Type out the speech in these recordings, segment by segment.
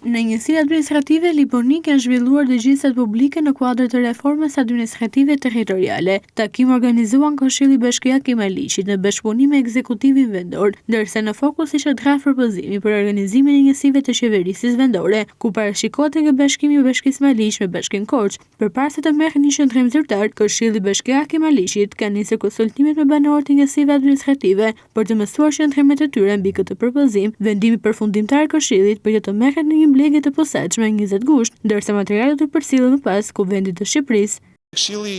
Në njësinë administrative libonik janë zhvilluar dëgjisat publike në kuadër të reformës administrative territoriale. Takim organizuan Këshilli Bashkiak i Maliqit në bashkëpunim me ekzekutivin vendor, ndërsa në fokus ishte draft propozimi për organizimin e njësive të qeverisjes vendore, ku parashikohet edhe bashkimi i Bashkisë Maliq me Bashkinë Korç. Përpara se të merret një qendrim zyrtar, Këshilli Bashkiak i Maliqit ka nisur konsultimet me banorët e njësive administrative për të mësuar qendrimet e tyre mbi këtë propozim. Vendimi përfundimtar i Këshillit për të merret në një mbledhje të posaçme 20 gusht, ndërsa materialet të përcjellen më pas Kuvendit të Shqipërisë. Këshilli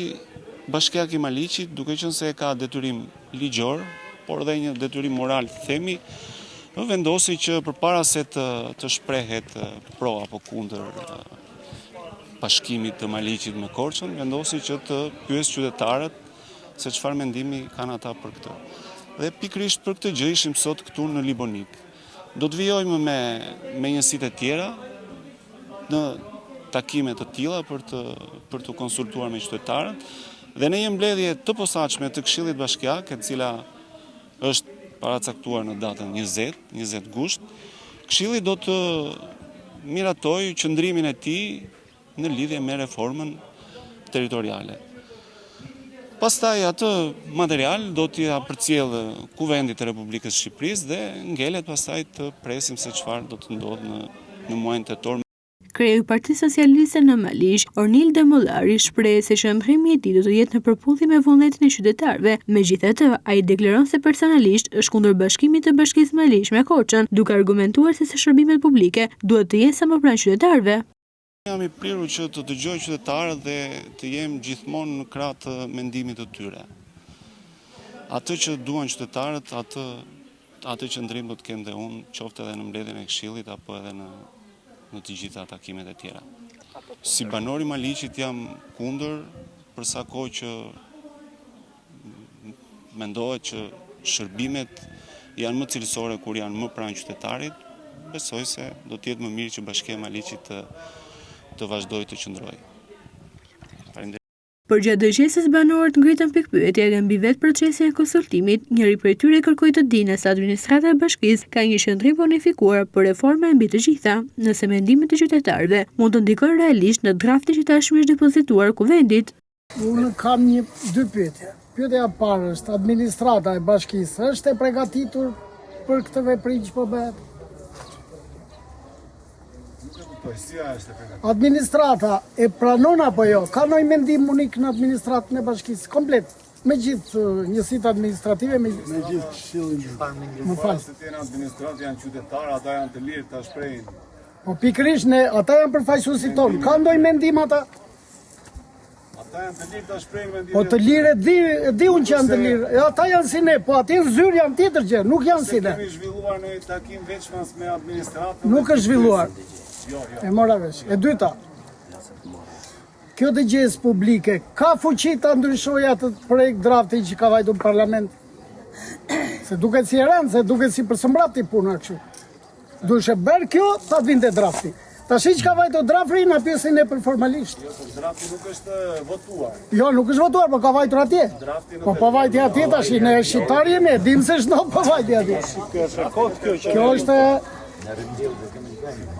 Bashkiak i Maliqit, duke qenë se ka detyrim ligjor, por dhe një detyrim moral, themi, vendosi që përpara se të shprehet pro apo kundër bashkimit të Maliqit me Korçën, vendosi që të pyes qytetarët se çfarë mendimi kanë ata për këtë. Dhe pikërisht për këtë gjë ishim sot këtu në Libonik. Do të vijojmë me njësitë e tjera në takime të tilla për të konsultuar me qytetarët dhe në një mbledhje të posaçme të Këshillit Bashkiak, e cila është paracaktuar në datën 20 gusht, Këshilli do të miratojë qëndrimin e tij në lidhje me reformën territoriale. Pastaj atë material do t'ia përcjellë Kuvendit të Republikës së Shqipërisë dhe ngelet pastaj të presim se çfarë do të ndodhë në muajin tetor. Kreu i Partisë Socialiste në Maliq, Ornil Demollari, shpreh se qëndrimi i tij do të jetë në përputhje me vullnetin e qytetarëve. Megjithatë, ai deklaron se personalisht është kundër bashkimit të Bashkisë Maliq me Korçën, duke argumentuar se shërbimet publike duhet të jenë sa më pranë qytetarëve. Jam i prirur që të dëgjoj qytetarët dhe të jem gjithmonë në krah të mendimit të tyre. Atë që duan qytetarët, atë qëndrim do të kem dhe unë, qoftë edhe në mbledhjen e Këshillit apo edhe në të gjitha takimet e tjera. Si banor i Maliqit jam kundër për sa kohë që mendohet që shërbimet janë më cilësore kur janë më pranë qytetarit. Besoj se do të jetë më mirë që Bashkia e Maliqit të vazhdoj të qëndroj. Por gjatë dëgjesës banorët ngritën pikpyetje edhe mbi vetë procesin e konsultimit. Njëri prej tyre kërkoi të dinë se administrata e bashkisë ka një qendrim bonifikuar për reforma mbi të gjitha, nëse mendimet e qytetarëve mund të ndikojnë realisht në draftin që tashmë është depozituar Kuvendit. Unë kam dy pyetje. Pyetja e parë është, administrata e bashkisë është e përgatitur për këtë veprim që po bëhet? Administrata e pranon apo jo? Ka ndonjë mendim unik në administratën e bashkisë komplet, me gjithë njësitë administrative, me gjithë këshillin. Më fal. Se të jenë administratë janë qytetarë, ata janë të lirë ta shprehin. Po pikërisht ata janë përfaqësuesit tonë. Ka ndonjë mendim ata? Ata janë të lirë ta shprehin mendimin. Po të lirë e di unë që janë të lirë. Ata janë si ne, po aty zyrë janë tjetër gjë, nuk janë si ne. Kemi zhvilluar në takim veçmas me administratën. Nuk është zhvilluar. E mora vesh. E dyta, kjo dëgjesë publike, ka fuqi ta ndryshojë atë projekt drafti që ka vajtur në parlament? Se duket si e rëndë, se duket si për së mbrapti puna kështu. Duhet bërë kjo, ta vinte drafti. Tash që ka vajtur drafti, na pyesin ne për formalisht. Jo, por drafti nuk është votuar. Jo, nuk është votuar, po ka vajtur atje. Po vajti atje tash, ne shqiptar jemi, dim se ç'do po vajti atje. Kjo është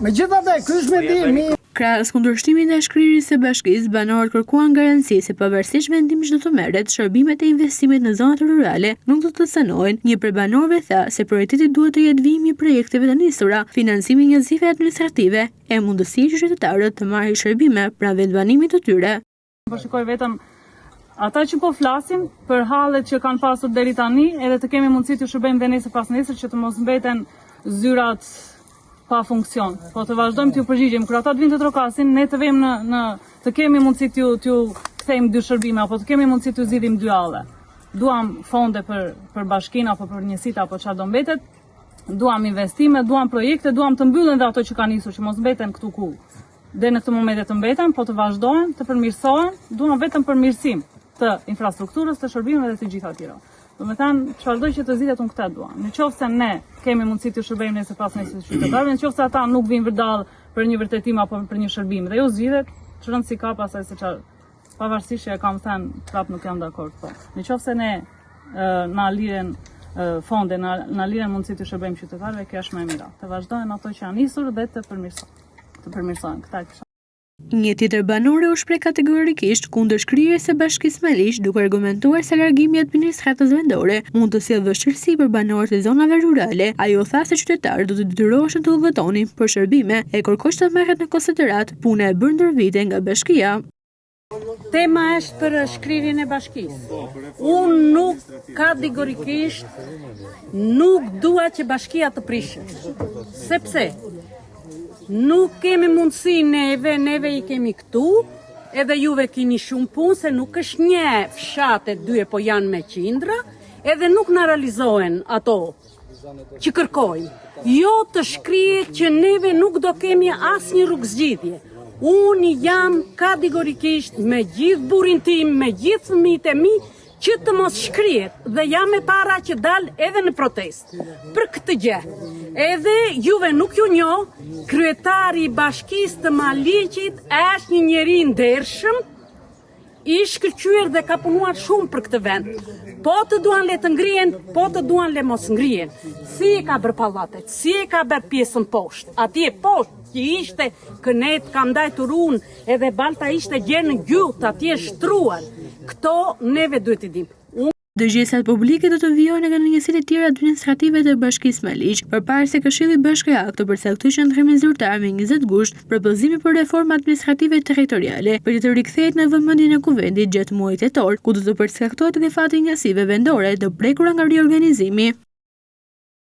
megjithatë, ky është mendimi. Krahas kundërshtimit ndaj shkrirjes së bashkisë, banorët kërkuan garanci se pavarësisht vendimit që do të merret, shërbimet e investimit në zonat rurale nuk do të cënohen. Një prej banorëve tha se prioriteti duhet të jetë vijimi i projekteve të nisura, financimi i njësive administrative e mundësia që qytetarët të marrin shërbime pranë vendbanimit të tyre. Po shikoj vetëm ata që po flasin për hallet që kanë pasur deri tani, edhe të kemi mundësi të shërbejmë dhe nesër pas nesër që të mos mbeten zyrat pa funksion. Po të vazhdojmë t'ju përgjigjemi. Kur ata të vinë të trokasin, ne të vëmë të kemi mundësi t'ju kthejmë dy shërbime apo të kemi mundësi t'ju zgjidhim dy halle. Duam fonde për bashkinë apo për njësitë apo çfarë do mbetet. Duam investime, duam projekte, duam të mbyllen dhe ato që kanë nisur, që mos mbeten këtu ku deri në këtë moment të mbeten, po të vazhdojnë, të përmirësohen. Duam vetëm përmirësim të infrastrukturës, të shërbimeve dhe të gjitha tjera. Do me thënë, çfarëdo që të zgjidhet unë këtë dua. Në qoftë se ne kemi mundësi të shërbejmë nesër pas nesër qytetarëve, në qoftë se ata nuk vinë vërdall për një vërtetim apo për një shërbim dhe ju zgjidhet, çrëndsi ka pasaj se çfarë pavarësisht që e kam thënë prap nuk jam dakord. Po. Në qoftë se ne na liren fonde, na liren mundësi të shërbejmë qytetarëve, kjo është më e mira. Të vazhdojnë ato që janë nisur dhe të përmirësohen. të përmirësohen. Këta kisha. Një tjetër banore u shpreh kategorikisht kundër shkrirjes së Bashkisë Maliq, duke argumentuar se largimi i administratës vendore mund të sjellë vështirësi për banorët e zonave rurale. Ajo tha se qytetarët do të detyroheshin të udhëtonin për shërbime e kërkoi të merret në konsiderat puna e bërë ndër vite nga bashkia. Tema është për shkrirjen e bashkisë. Unë nuk kategorikisht nuk dua që bashkia të prishet. Sepse nuk kemi mundësi neve i kemi këtu, edhe juve keni shumë punë, se nuk është një fshat e dy, po janë me qindra, edhe nuk na realizohen ato që kërkojnë. Jo të shkrihet që neve nuk do kemi asnjë rrugëzgjidhje. Unë jam kategorikisht me gjithë burin tim, me gjithë fëmijët e mi, që të mos shkrihet dhe jam e para që dal edhe në protest për këtë gjë. Edhe juve nuk ju njoh, kryetari i Bashkisë të Maliqit është një njeri ndershëm, i shkëlqyer dhe ka punuar shumë për këtë vend. Po të duan le të ngrihen, po të duan le mos ngrihen. Si e ka bërë pallatet, si e ka bërë pjesën poshtë. Atje poshtë që ishte kënet kam dajtur unë, edhe balta ishte gjenë në gjuhët, atje shtruar. Këto neve duhet i dim. Dëgjesat publike do të vijojnë nga njësitë e tjera administrative të Bashkisë Maliq, përpara se Këshilli Bashkiak të përcaktoj qendrimin zyrtar me 20 gusht propozimi për reforma administrative territoriale, për të rikthehet në vëmendjen e kuvendit gjatë muajit tetor, ku do të përcaktohet edhe fati i njësive vendore të prekura nga riorganizimi.